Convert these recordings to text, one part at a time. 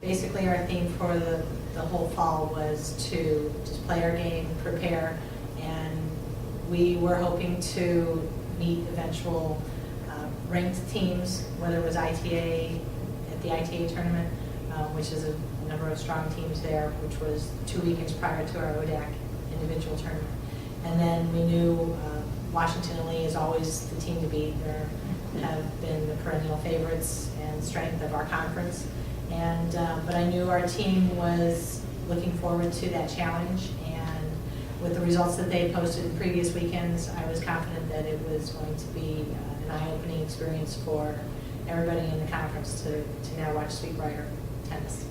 Basically, our theme for the whole fall was to just play our game, prepare, and we were hoping to meet eventual ranked teams, whether it was ITA, at the ITA tournament, which is a number of strong teams there, which was 2 weekends prior to our ODAC individual tournament. And then we knew Washington and Lee is always the team to beat. They have been the perennial favorites and strength of our conference. And but I knew our team was looking forward to that challenge, and with the results that they had posted in previous weekends, I was confident that it was going to be an eye-opening experience for everybody in the conference to now watch Sweetbriar tennis.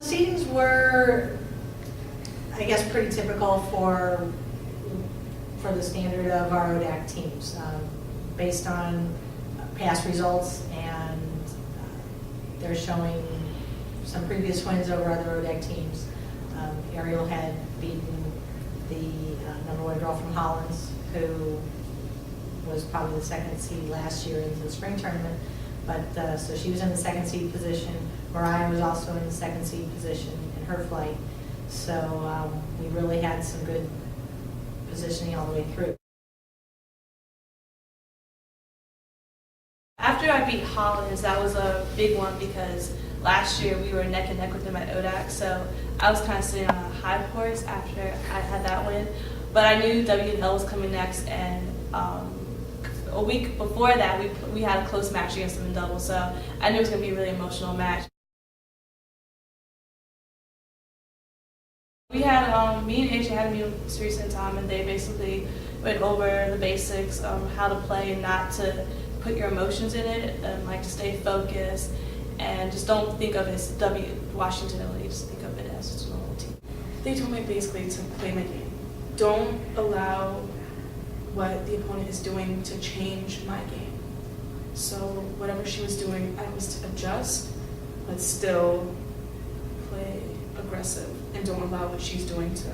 Seedings were, I guess, pretty typical for the standard of our ODAC teams, based on past results, and they're showing some previous wins over other ODAC teams. Ariel had beaten the #1 girl from Holness, who was probably the second seed last year in the spring tournament. But so she was in the second seed position. Moriah was also in the second seed position in her flight. So we really had some good positioning all the way through. After I beat Holness, that was a big one because last year we were neck and neck with them at ODAC, so I was kind of sitting on a high horse after I had that win. But I knew W&L was coming next, and a week before that we had a close match against them in doubles, so I knew it was going to be a really emotional match. We had, me and AJ had a meeting with Teresa and Tom, and they basically went over the basics of how to play and not to put your emotions in it, and like to stay focused, and just don't think of it as Washington only, just think of it as just a normal team. They told me basically to play my game. Don't allow what the opponent is doing to change my game. So whatever she was doing, I was to adjust, but still play aggressive, and don't allow what she's doing to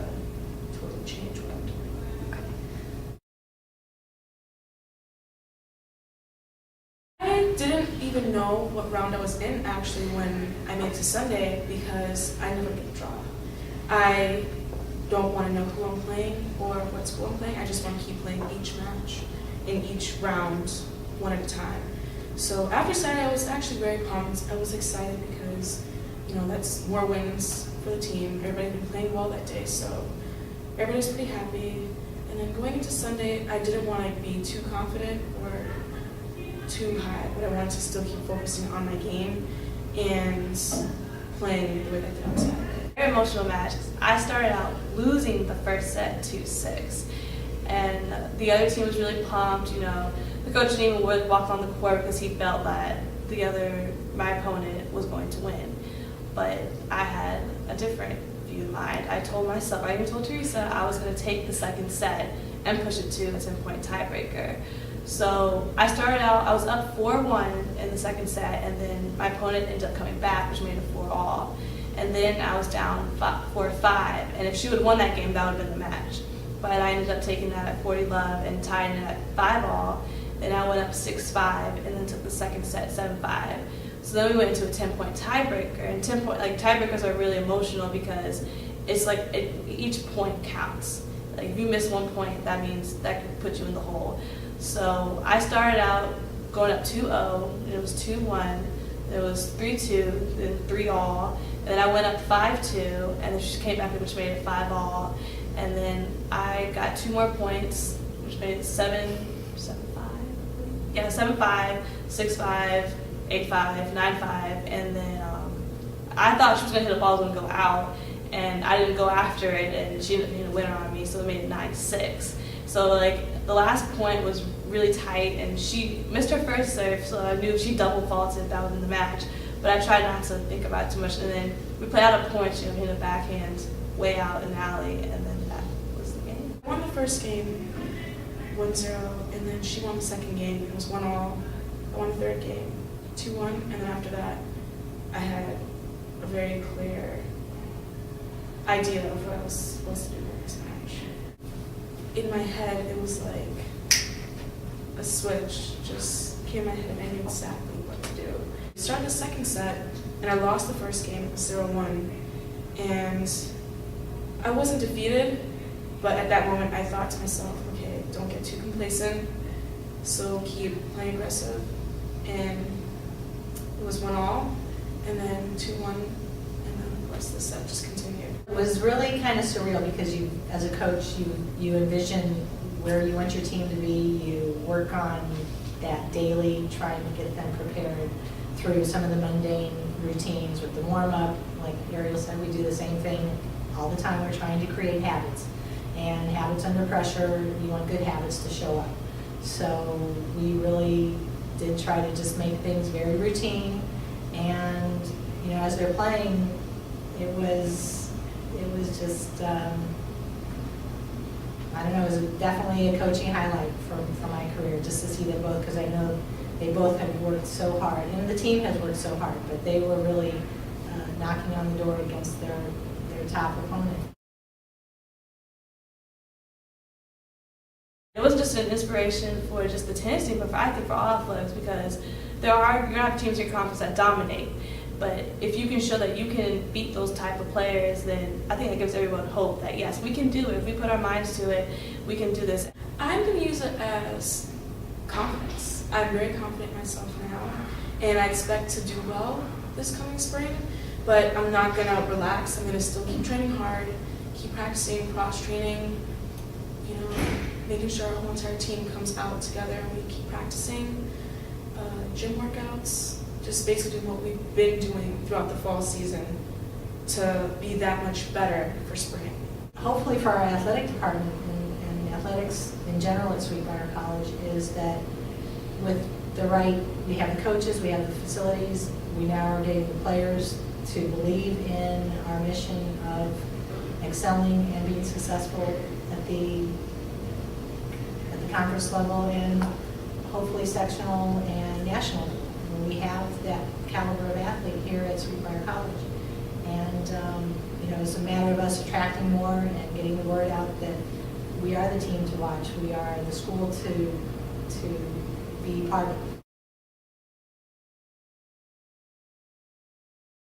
totally change what I'm doing. I didn't even know what round I was in actually when I made it to Sunday, because I never get a draw. I don't want to know who I'm playing or what school I'm playing. I just want to keep playing each match in each round one at a time. So after Sunday, I was actually very pumped. I was excited because, you know, that's more wins for the team. Everybody had been playing well that day, so everybody was pretty happy. And then going into Sunday, I didn't want to be too confident or too high, but I wanted to still keep focusing on my game and playing the way that I did on Saturday. Very emotional match. I started out losing the first set 2-6, and the other team was really pumped. You know, the coach didn't even walk on the court because he felt that my opponent was going to win. But I had a different view in mind. I told myself, I even told Teresa, I was going to take the second set and push it to a 10-point tiebreaker. So I started out, I was up 4-1 in the second set, and then my opponent ended up coming back, which made it 4-all. And then I was down 4-5, and if she would have won that game, that would have been the match. But I ended up taking that at 40-love and tying it at 5-all. Then I went up 6-5, and then took the second set 7-5. So then we went into a 10-point tiebreaker, and 10-point tiebreakers are really emotional because it's like each point counts. Like if you miss 1 point, that means that could put you in the hole. So I started out going up 2-0, and it was 2-1. It was 3-2, then 3-all. And then I went up 5-2, and then she came back, which made it 5-all. And then I got 2 more points, which made it 7-5. Yeah, 7-5, 6-5, 8-5, 9-5. And then I thought she was going to hit a ball that was going to go out, and I didn't go after it, and she ended up hitting a winner on me, so it made it 9-6. So like the last point was really tight, and she missed her first serve, so I knew if she double faulted, that would win the match. But I tried not to think about it too much, and then we played out a point. She hit a backhand way out in the alley, and then that was the game. I won the first game 1-0, and then she won the second game. It was 1-all. I won the third game 2-1, and then after that, I had a very clear idea of what I was supposed to do in this match. In my head, it was like a switch just came in my head and I knew exactly what to do. We started the second set, and I lost the first game 0-1. And I wasn't defeated, but at that moment I thought to myself, okay, don't get too complacent, so keep playing aggressive. And it was 1-1, and then 2-1, and then the rest of the set just continued. It was really kind of surreal because you, as a coach, you envision where you want your team to be. You work on that daily, trying to get them prepared through some of the mundane routines with the warm-up. Like Ariel said, we do the same thing all the time. We're trying to create habits. And habits under pressure, you want good habits to show up. So we really did try to just make things very routine. And, you know, as they're playing, it was just, I don't know, it was definitely a coaching highlight for my career, just to see them both, because I know they both have worked so hard, and the team has worked so hard, but they were really knocking on the door against their top opponent. It wasn't just an inspiration for just the tennis team, but I think for all athletics, because you're gonna have teams in your conference that dominate. But if you can show that you can beat those type of players, then I think that gives everyone hope that yes, we can do it. If we put our minds to it, we can do this. I'm going to use it as confidence. I'm very confident in myself now, and I expect to do well this coming spring, but I'm not going to relax. I'm going to still keep training hard, keep practicing, cross-training, you know, making sure our whole entire team comes out together and we keep practicing, gym workouts, just basically doing what we've been doing throughout the fall season to be that much better for spring. Hopefully for our athletic department and athletics in general at Sweetbriar College is that with the right, we have the coaches, we have the facilities, we now are getting the players to believe in our mission of excelling and being successful at the conference level and hopefully sectional and national. We have that caliber of athlete here at Sweetbriar College. And you know, it's a matter of us attracting more and getting the word out that we are the team to watch. We are the school to be part of.